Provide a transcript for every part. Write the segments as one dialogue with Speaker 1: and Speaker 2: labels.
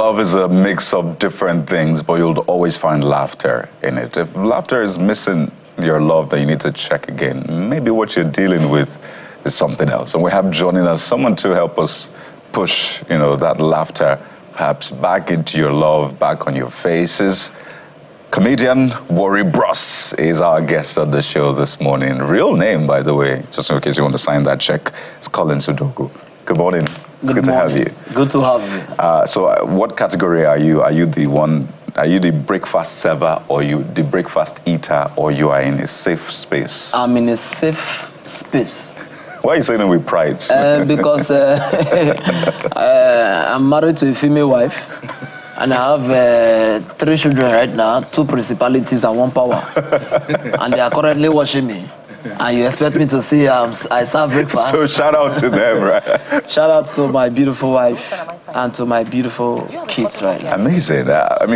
Speaker 1: Love is a mix of different things, but you'll always find laughter in it. If laughter is missing your love, then you need to check again. Maybe what you're dealing with is something else. And we have joining us someone to help us push, that laughter perhaps back into your love, back on your faces. Comedian Warri is our guest on the show this morning. Real name, by the way, just in case you want to sign that check, it's Colin Sudoku. Good morning. It's good to have you.
Speaker 2: Good to have you.
Speaker 1: So what category are you? Are you the breakfast server, or you the breakfast eater, or you are in a safe space?
Speaker 2: I'm in a safe space.
Speaker 1: Why are you saying it with pride?
Speaker 2: Because I'm married to a female wife, and I have 3 children right now, 2 principalities and 1 power. And they are currently watching me. And you expect me to see I serve breakfast?
Speaker 1: So shout out to them, right?
Speaker 2: Shout out to my beautiful wife and to my beautiful kids right now.
Speaker 1: Amazing.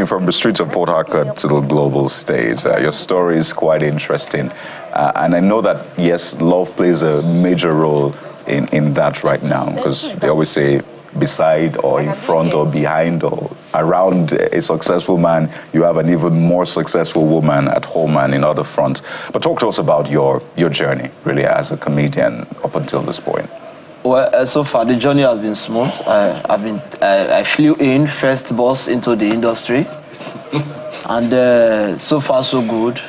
Speaker 1: From the streets of Port Harcourt to the global stage, your story is quite interesting. And I know that, yes, love plays a major role in that right now, because they always say beside or in front or behind or around a successful man, you have an even more successful woman at home and in other fronts. But talk to us about your journey, really, as a comedian up until this point.
Speaker 2: Well, so far the journey has been smooth. I flew in first bus into the industry, and so far so good.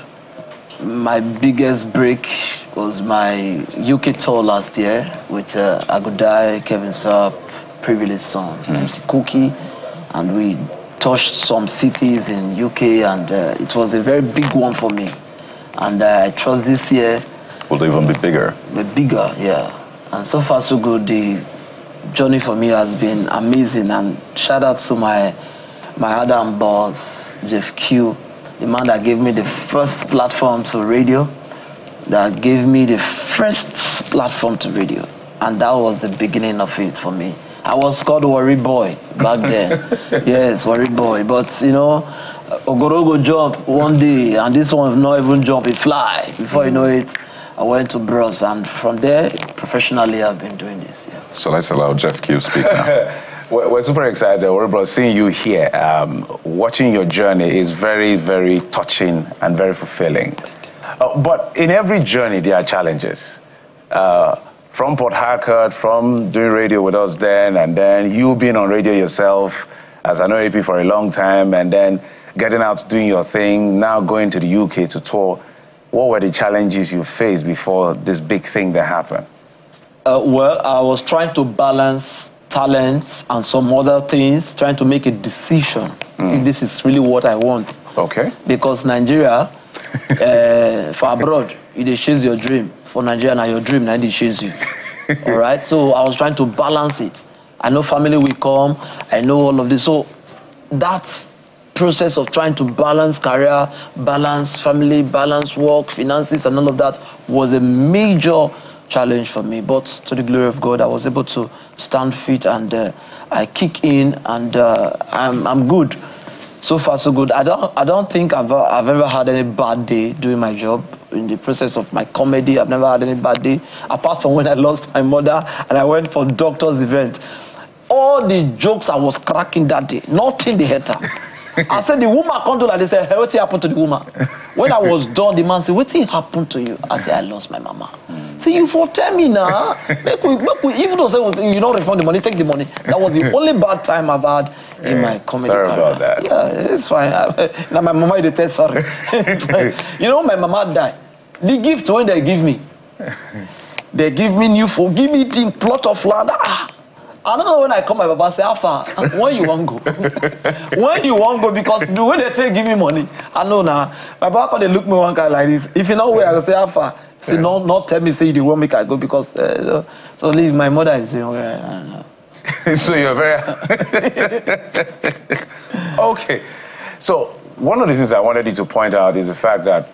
Speaker 2: My biggest break was my UK tour last year with Agudai, Kevin Sapp, Privileged Son, MC Cookie, and we touched some cities in UK, and it was a very big one for me. And I trust this year
Speaker 1: will even be bigger.
Speaker 2: Bigger, yeah. And so far so good. The journey for me has been amazing, and shout out to my Adam boss, Jeff Q, the man that gave me the first platform to radio, that gave me the first platform to radio, and that was the beginning of it for me. I was called Warri Boy back then. Yes, Warri Boy. But, Ogorogo jump one day, and this one not even jump, it fly. Before you know it, I went to Bros, and from there, professionally, I've been doing this. Yeah.
Speaker 1: So let's allow Jeff Q speak now.
Speaker 3: We're super excited, Warri Bros, seeing you here. Watching your journey is very, very touching and very fulfilling. But in every journey, there are challenges. From Port Harcourt, from doing radio with us then, and then you being on radio yourself as an OAP for a long time, and then getting out doing your thing, now going to the UK to tour. What were the challenges you faced before this big thing that happened?
Speaker 2: Well, I was trying to balance talents and some other things, trying to make a decision if this is really what I want.
Speaker 3: Okay.
Speaker 2: Because Nigeria, for abroad, you chase your dream. For Nigeria, now your dream, now they chase you. All right? So I was trying to balance it. I know family will come. I know all of this. So that process of trying to balance career, balance family, balance work, finances, and all of that was a major challenge for me. But to the glory of God, I was able to stand fit, and I kick in, and I'm good. So far, so good. I don't think I've ever had any bad day doing my job. In the process of my comedy, I've never had any bad day, apart from when I lost my mother and I went for doctor's event. All the jokes I was cracking that day, nothing they hit her. I said, the woman come to, like, they said, hey, what happened to the woman? When I was done, the man said, what happened to you? I said, I lost my mama. See, you for tell me now. Even though you don't refund the money, take the money. That was the only bad time I've had in my comedy
Speaker 3: Sorry
Speaker 2: career.
Speaker 3: about that.
Speaker 2: Yeah, it's fine. Now my mama is the test, sorry. My mama died. The gift when they give me, they give me new phone, give me thing, plot of land. I don't know when I come, my papa say, how far? When you want go? When you want go? Because the way they take give me money, I know now. My papa they look me one guy like this. If you know where I go say how far, say no, not tell me say you won't make I go, because so leave my mother is saying where.
Speaker 3: So you're very okay. So one of the things I wanted you to point out is the fact that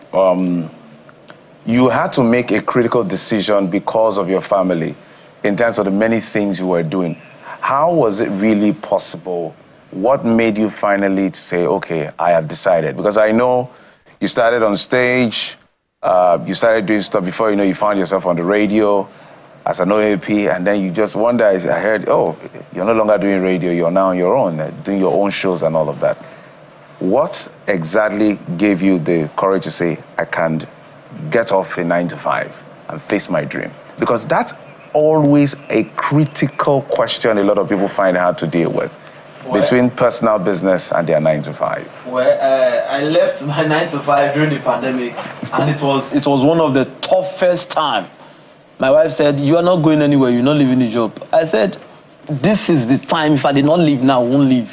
Speaker 3: you had to make a critical decision because of your family, in terms of the many things you were doing. How was it really possible? What made you finally to say, okay, I have decided? Because I know you started on stage, you started doing stuff before you found yourself on the radio. as an OAP, and then you just wonder, I heard, oh, you're no longer doing radio, you're now on your own, doing your own shows and all of that. What exactly gave you the courage to say, I can get off a 9 to 5 and face my dream? Because that's always a critical question a lot of people find hard to deal with, between personal business and their 9 to 5.
Speaker 2: Well, I left my 9 to 5 during the pandemic, and it was one of the toughest times. My wife said, you are not going anywhere, you're not leaving the job. I said, this is the time. If I did not leave now, I won't leave.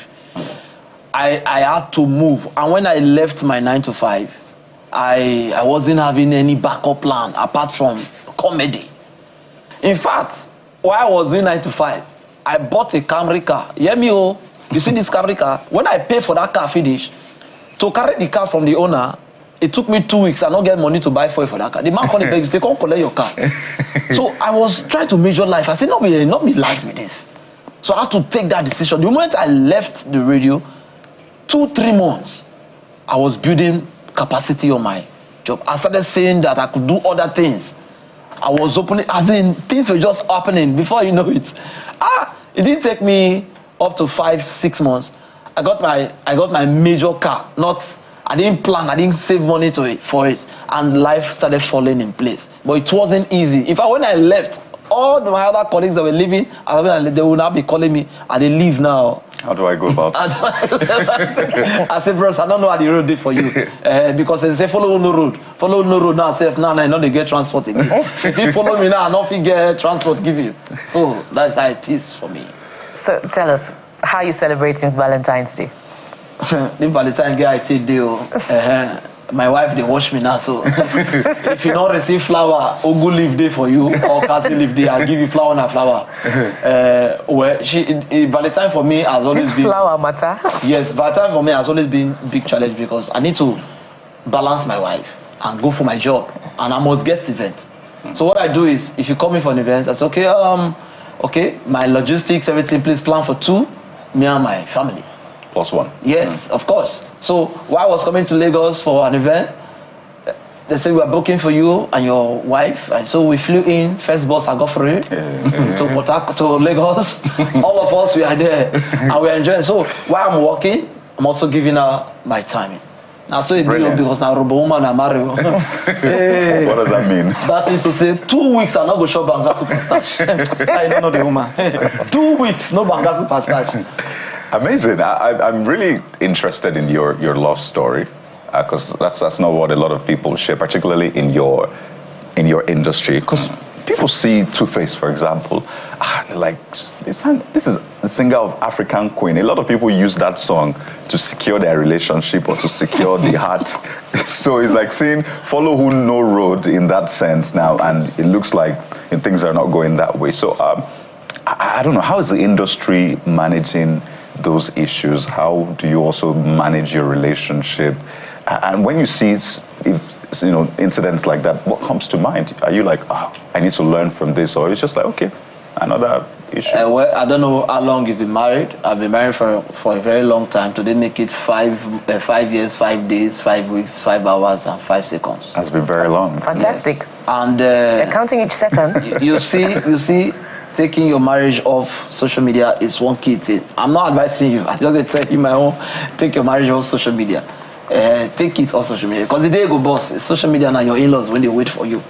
Speaker 2: I had to move. And when I left my 9 to 5, I wasn't having any backup plan apart from comedy. In fact, while I was doing 9 to 5, I bought a Camry car. Hear me, oh. You see this Camry car? When I pay for that car finish, to carry the car from the owner, it took me 2 weeks. I don't get money to buy fuel for that car. The man called me back, he said, come collect your car. So I was trying to measure life. I said, not be life with this. So I had to take that decision. The moment I left the radio, 2-3 months, I was building capacity on my job. I started saying that I could do other things. I was opening, as in things were just happening before you know it. It didn't take me up to 5-6 months. I got my major car. I didn't plan, I didn't save money for it, and life started falling in place. But it wasn't easy. In fact, when I left, all my other colleagues that were leaving, they will now be calling me, and they leave now.
Speaker 1: How do I go about it?
Speaker 2: I said, bros, I don't know how the road did for you.
Speaker 1: Yes.
Speaker 2: Because they say, follow no road. Follow no road now. Now I know they get transport again. If you follow me now, I don't get transport give you. So that's how it is for me.
Speaker 4: So tell us, how are you celebrating Valentine's Day?
Speaker 2: The Valentine's Day I take deal. My wife, they wash me now, so if you don't receive flower, Ogu leave day for you, or Kasi leave day, I'll give you flower and flower. Valentine for me has always been...
Speaker 4: flower matter?
Speaker 2: Yes, Valentine for me has always been a big challenge because I need to balance my wife and go for my job, and I must get event. So what I do is, if you call me for an event, I say, okay, my logistics, everything, please plan for 2, me and my family.
Speaker 1: +1.
Speaker 2: Yes, of course. So while I was coming to Lagos for an event, they said, we are booking for you and your wife. And so we flew in, first bus I got free to Lagos. All of us, we are there and we are enjoying. So while I'm working, I'm also giving her my time. Now, so it because now Robo woman and Mario.
Speaker 1: What does that mean?
Speaker 2: That is to say, 2 weeks I'm not going to shop Banga Superstash. I don't know the woman. 2 weeks, no Banga Superstash.
Speaker 1: Amazing. I'm really interested in your love story, because that's not what a lot of people share, particularly in your industry. Because people see Two-Face, for example, like this is the singer of African Queen. A lot of people use that song to secure their relationship or to secure the heart. So it's like saying follow who no road in that sense now, and it looks like things are not going that way. So I don't know, how is the industry managing those issues? How do you also manage your relationship? And when you see incidents like that, what comes to mind? Are you like, I need to learn from this, or it's just like, okay, another issue?
Speaker 2: Well, I don't know how long you've been married. I've been married for a very long time. Today make it 5 years, 5 days, 5 weeks, 5 hours, and 5 seconds.
Speaker 1: That's been very long.
Speaker 4: Fantastic.
Speaker 2: Yes. And
Speaker 4: you're counting each second.
Speaker 2: You see. Taking your marriage off social media is one key thing. I'm not advising you. I just tell you my own. Take your marriage off social media. Take it off social media. Because the day you go boss, it's social media and your in-laws when they wait for you.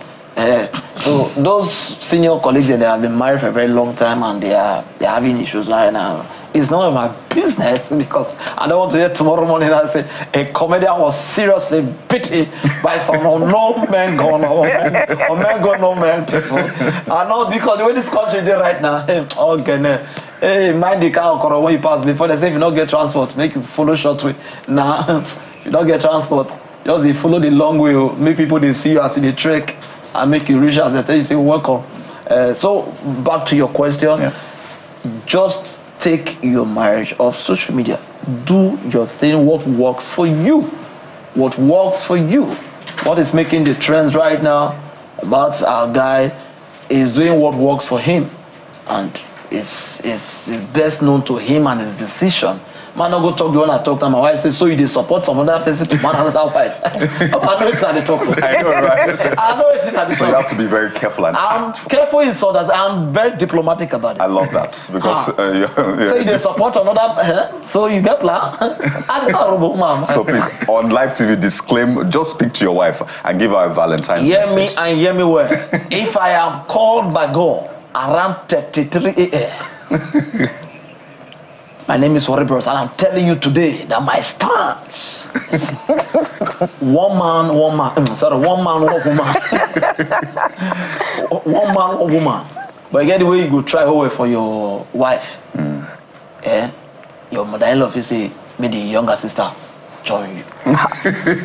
Speaker 2: So those senior colleagues that have been married for a very long time and they're having issues right now, it's none of my business, because I don't want to hear tomorrow morning and say a comedian was seriously beaten by some unknown men gone, or men gone, no men people. I know, because the way this country is right now, hey, mind the car or when you pass before they say if you don't get transport, make you follow short way. Nah, if you don't get transport, just follow the long way, make people they see you as the trek and make you reach as they tell you, say welcome. So back to your question, just take your marriage off social media. Do your thing, what works for you. What works for you. What is making the trends right now about our guy is doing what works for him. And it's best known to him and his decision. Man, I go talk the one I talk to my wife. Say, so you dey support some other person to man another wife. I know it's not the talk.
Speaker 1: I know, right?
Speaker 2: I know it's not the
Speaker 1: So you
Speaker 2: talk.
Speaker 1: have to be very careful and
Speaker 2: I'm
Speaker 1: tactful.
Speaker 2: careful in so that I'm very diplomatic about it.
Speaker 1: I love that because
Speaker 2: So you dey support another, so you get plan. As a horrible man.
Speaker 1: So please, on live TV, disclaim. Just speak to your wife and give her a Valentine's
Speaker 2: Hear
Speaker 1: message.
Speaker 2: me and hear me well. If I am called by God around 33 a.m. My name is Warri, and I'm telling you today that my stance is one man, one woman. One man, one woman. But again, the way you go try over for your wife, your mother-in-law will say, me the younger sister join you.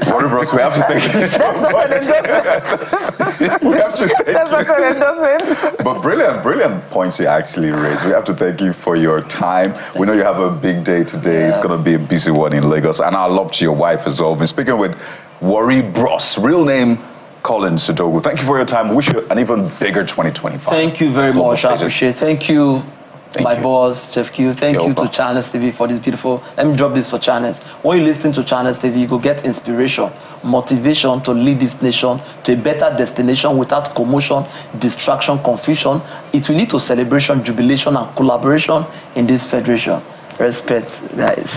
Speaker 1: Warri Bros, we have to thank you so much. We have to thank
Speaker 4: That's not an endorsement.
Speaker 1: But brilliant points you actually raised. We have to thank you for your time. We know you have a big day today. It's going to be a busy one in Lagos. And our love to your wife as well. We've been speaking with Warri Bros, real name Colin Sudogu. Thank you for your time. Wish you an even bigger 2025.
Speaker 2: Thank you very much. I appreciate it. Thank you. My boss, Chef Q. Thank you to Channels TV for this beautiful. Let me drop this for Channels. When you listen to Channels TV, you go get inspiration, motivation to lead this nation to a better destination without commotion, distraction, confusion. It will lead to celebration, jubilation, and collaboration in this federation. Respect, guys.